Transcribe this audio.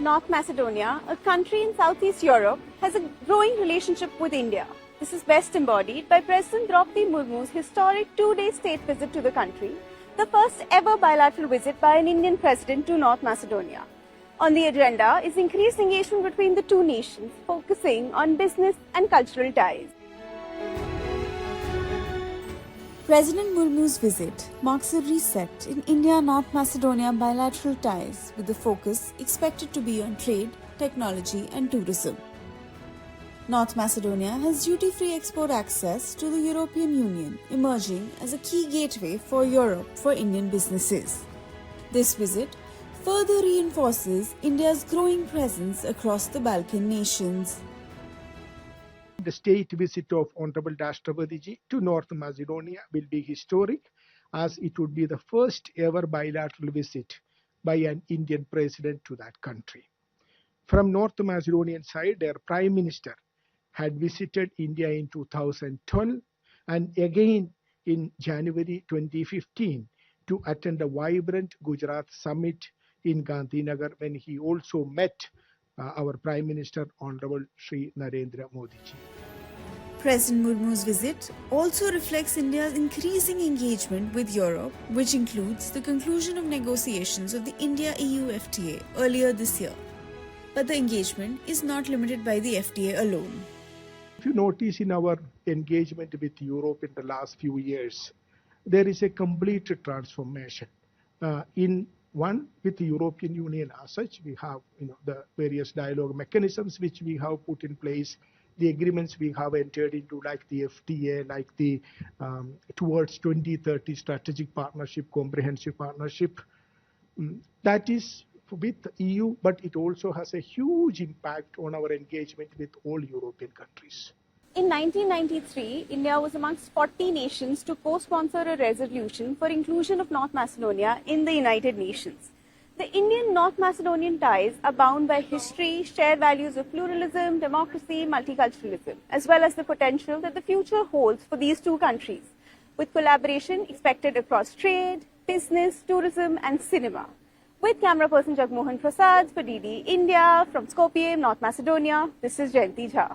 North Macedonia, a country in Southeast Europe, has a growing relationship with India. This is best embodied by President Droupadi Murmu's historic 2-day state visit to the country, the first ever bilateral visit by an Indian president to North Macedonia. On the agenda is increased engagement between the two nations, focusing on business and cultural ties. President Murmu's visit marks a reset in India-North Macedonia bilateral ties, with the focus expected to be on trade, technology and tourism. North Macedonia has duty-free export access to the European Union, emerging as a key gateway for Europe for Indian businesses. This visit further reinforces India's growing presence across the Balkan nations. The state visit of Honorable Droupadi to North Macedonia will be historic, as it would be the first ever bilateral visit by an Indian president to that country. From North Macedonian side, their Prime Minister had visited India in 2012 and again in January 2015 to attend a vibrant Gujarat summit in Gandhinagar, when he also met our Prime Minister, Honorable Shri Narendra Modi ji. President Murmu's visit also reflects India's increasing engagement with Europe, which includes the conclusion of negotiations of the India-EU FTA earlier this year. But the engagement is not limited by the FTA alone. If you notice in our engagement with Europe in the last few years, there is a complete transformation. With the European Union as such, we have the various dialogue mechanisms which we have put in place, the agreements we have entered into, like the FTA, like the towards 2030 strategic partnership, comprehensive partnership. That is with the EU, but it also has a huge impact on our engagement with all European countries. In 1993, India was amongst 40 nations to co-sponsor a resolution for inclusion of North Macedonia in the United Nations. The Indian-North Macedonian ties are bound by history, shared values of pluralism, democracy, multiculturalism, as well as the potential that the future holds for these two countries, with collaboration expected across trade, business, tourism and cinema. With camera person Jagmohan Prasad for DD India, from Skopje, North Macedonia, this is Jayanti Jha.